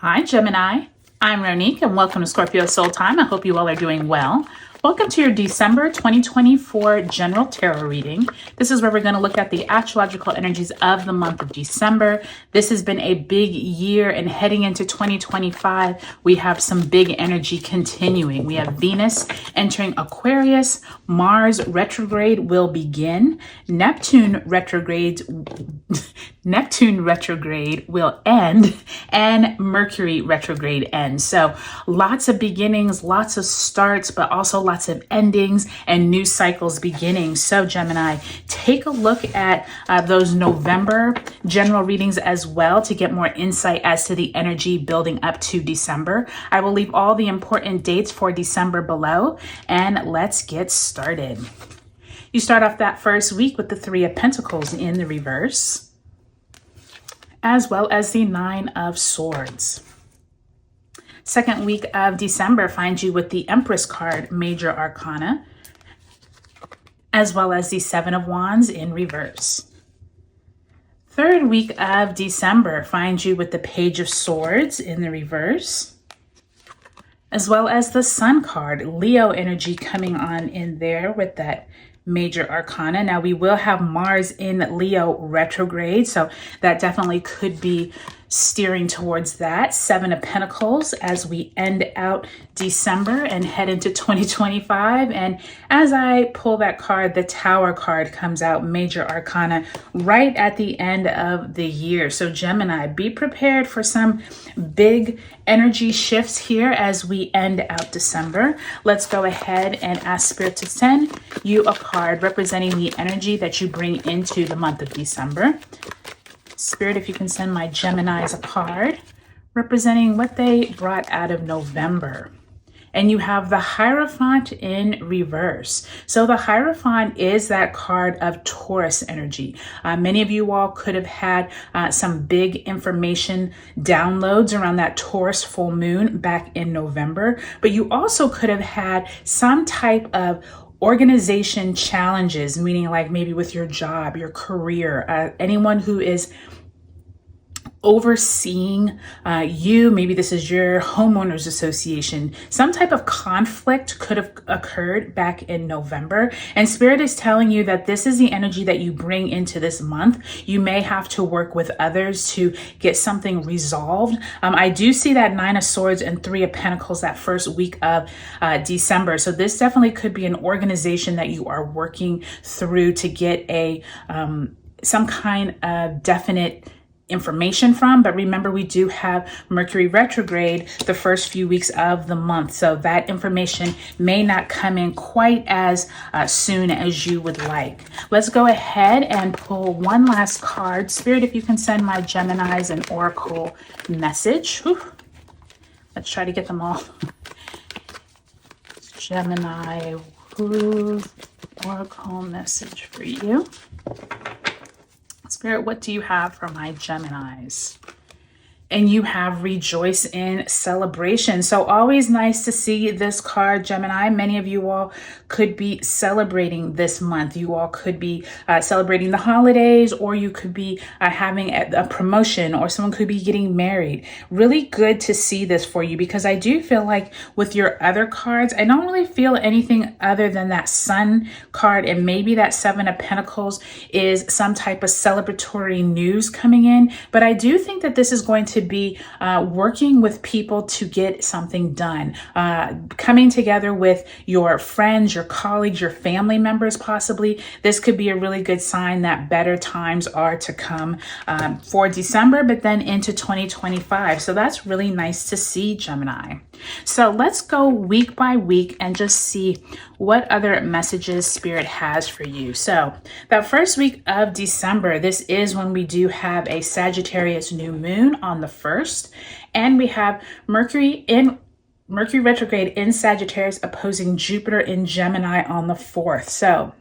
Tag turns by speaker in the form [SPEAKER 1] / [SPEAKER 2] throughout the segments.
[SPEAKER 1] Hi, Gemini. I'm Ronique, and welcome to Scorpio Soul Time. I hope you all are doing well. Welcome to your December 2024 General Tarot reading. This is where we're going to look at the astrological energies of the month of December. This has been a big year, and heading into 2025, we have some big energy continuing. We have Venus entering Aquarius, Mars retrograde will begin, Neptune retrograde will end, and Mercury retrograde ends. So lots of beginnings, lots of starts, but also lots of endings and new cycles beginning. So Gemini, take a look at those November general readings as well to get more insight as to the energy building up to December. I will leave all the important dates for December below, and let's get started. You start off that first week with the Three of Pentacles in the reverse, as well as the Nine of Swords. Second week of December finds you with the Empress card, Major Arcana, as well as the Seven of Wands in reverse. Third week of December finds you with the Page of Swords in the reverse, as well as the Sun card, Leo energy coming on in there with that Major Arcana. Now we will have Mars in Leo retrograde, so that definitely could be steering towards that. Seven of Pentacles as we end out December and head into 2025. And as I pull that card, the Tower card comes out, Major Arcana, right at the end of the year. So Gemini, be prepared for some big energy shifts here as we end out December. Let's go ahead and ask Spirit to send you a card representing the energy that you bring into the month of December. Spirit, if you can send my Geminis a card representing what they brought out of November. And you have the Hierophant in reverse. So the Hierophant is that card of Taurus energy. Many of you all could have had some big information downloads around that Taurus full moon back in November, but you also could have had some type of organization challenges, meaning like maybe with your job, your career, anyone who is overseeing you. Maybe this is your homeowners association. Some type of conflict could have occurred back in November, and Spirit is telling you that this is the energy that you bring into this month. You may have to work with others to get something resolved. I do see that Nine of Swords and Three of Pentacles that first week of December. So this definitely could be an organization that you are working through to get a some kind of definite information from. But remember, we do have Mercury retrograde the first few weeks of the month, so that information may not come in quite as soon as you would like. Let's go ahead and pull one last card. Spirit, if you can send my Geminis an oracle message. Whew. Let's try to get them all. Gemini, whose oracle message for you? Spirit, what do you have for my Geminis? And you have Rejoice in Celebration. So always nice to see this card, Gemini. Many of you all could be celebrating this month. You all could be celebrating the holidays, or you could be having a promotion, or someone could be getting married. Really good to see this for you, because I do feel like with your other cards, I don't really feel anything other than that Sun card, and maybe that Seven of Pentacles is some type of celebratory news coming in. But I do think that this is going to be working with people to get something done, coming together with your friends, your colleagues, your family members possibly. This could be a really good sign that better times are to come for December, but then into 2025. So that's really nice to see, Gemini. So let's go week by week and just see what other messages Spirit has for you. So that first week of December, this is when we do have a Sagittarius new moon on the 1st, and we have Mercury retrograde in Sagittarius opposing Jupiter in Gemini on the 4th. So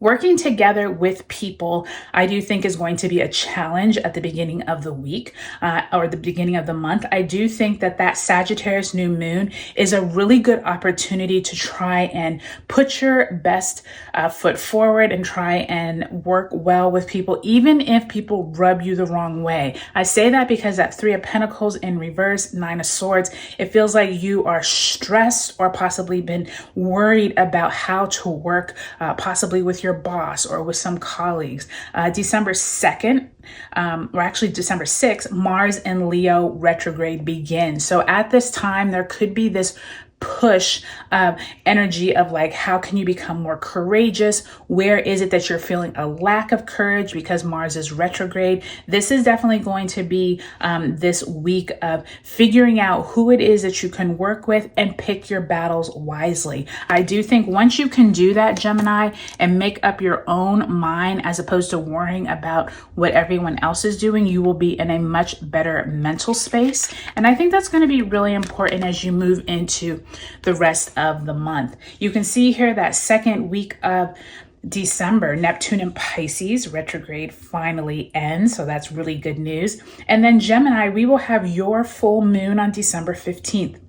[SPEAKER 1] Working together with people, I do think is going to be a challenge at the beginning of the week or the beginning of the month. I do think that that Sagittarius new moon is a really good opportunity to try and put your best foot forward and try and work well with people, even if people rub you the wrong way. I say that because that Three of Pentacles in reverse, Nine of Swords, it feels like you are stressed or possibly been worried about how to work possibly with your boss or with some colleagues. December 2nd, or actually December 6th, Mars and Leo retrograde begins. So at this time, there could be this push energy of like, how can you become more courageous? Where is it that you're feeling a lack of courage because Mars is retrograde? This is definitely going to be this week of figuring out who it is that you can work with and pick your battles wisely. I do think once you can do that, Gemini, and make up your own mind as opposed to worrying about what everyone else is doing, you will be in a much better mental space. And I think that's going to be really important as you move into the rest of the month. You can see here that second week of December, Neptune in Pisces retrograde finally ends. So that's really good news. And then Gemini, we will have your full moon on December 15th.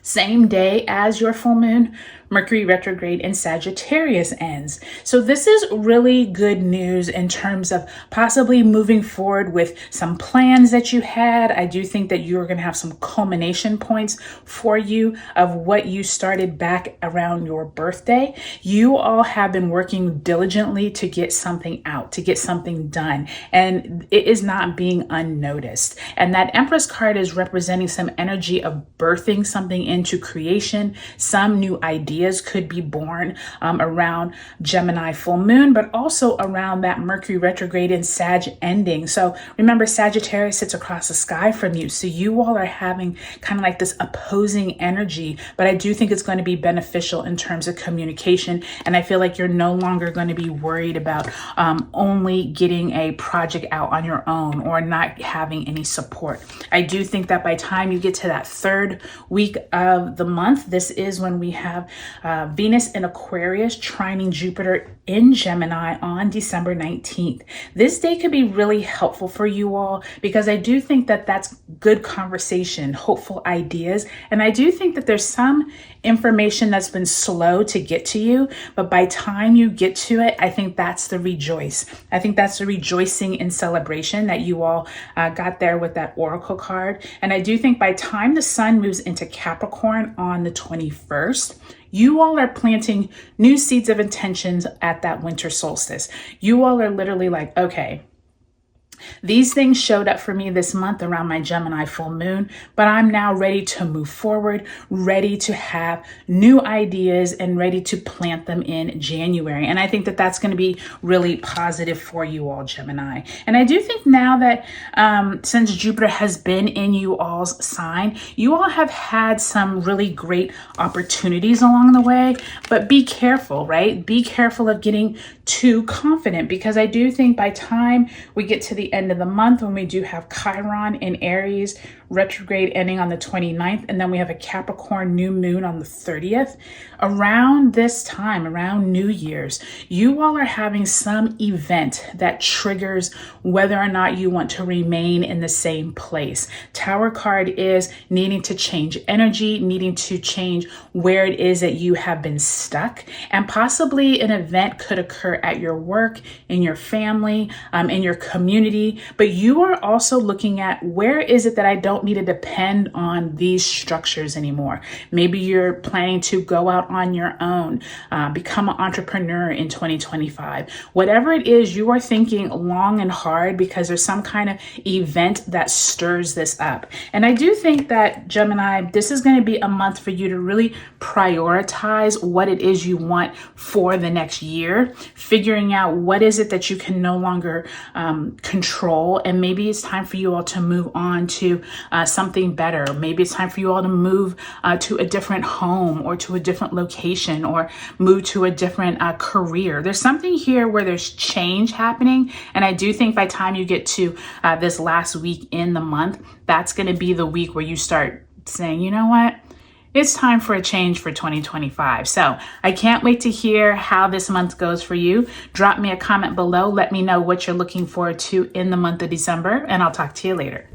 [SPEAKER 1] Same day as your full moon, Mercury retrograde in Sagittarius ends. So this is really good news in terms of possibly moving forward with some plans that you had. I do think that you're going to have some culmination points for you of what you started back around your birthday. You all have been working diligently to get something out, to get something done, and it is not being unnoticed. And that Empress card is representing some energy of birthing something into creation. Some new ideas could be born around Gemini full moon, but also around that Mercury retrograde and Sag ending. So remember, Sagittarius sits across the sky from you. So you all are having kind of like this opposing energy, but I do think it's going to be beneficial in terms of communication. And I feel like you're no longer going to be worried about only getting a project out on your own or not having any support. I do think that by the time you get to that third week of the month, this is when we have Venus in Aquarius trining Jupiter in Gemini on December 19th. This day could be really helpful for you all because I do think that that's good conversation, hopeful ideas. And I do think that there's some information that's been slow to get to you, but by time you get to it, I think that's the rejoice. I think that's the rejoicing and celebration that you all got there with that Oracle card. And I do think by time the sun moves into Capricorn on the 21st, you all are planting new seeds of intentions at that winter solstice. You all are literally like, okay, these things showed up for me this month around my Gemini full moon, but I'm now ready to move forward, ready to have new ideas and ready to plant them in January. And I think that that's going to be really positive for you all, Gemini. And I do think now that since Jupiter has been in you all's sign, you all have had some really great opportunities along the way, but be careful, right? Be careful of getting too confident because I do think by time we get to the end of the month when we do have Chiron in Aries retrograde ending on the 29th, and then we have a Capricorn new moon on the 30th. Around this time, around New Year's, you all are having some event that triggers whether or not you want to remain in the same place. Tower card is needing to change energy, needing to change where it is that you have been stuck, and possibly an event could occur at your work, in your family, in your community, but you are also looking at where is it that I don't need to depend on these structures anymore. Maybe you're planning to go out on your own, become an entrepreneur in 2025. Whatever it is, you are thinking long and hard because there's some kind of event that stirs this up. And I do think that, Gemini, this is going to be a month for you to really prioritize what it is you want for the next year, figuring out what is it that you can no longer control. And maybe it's time for you all to move on to something better. Maybe it's time for you all to move to a different home or to a different location or move to a different career. There's something here where there's change happening. And I do think by the time you get to this last week in the month, that's going to be the week where you start saying, you know what? it's time for a change for 2025. So I can't wait to hear how this month goes for you. Drop me a comment below. Let me know what you're looking forward to in the month of December, and I'll talk to you later.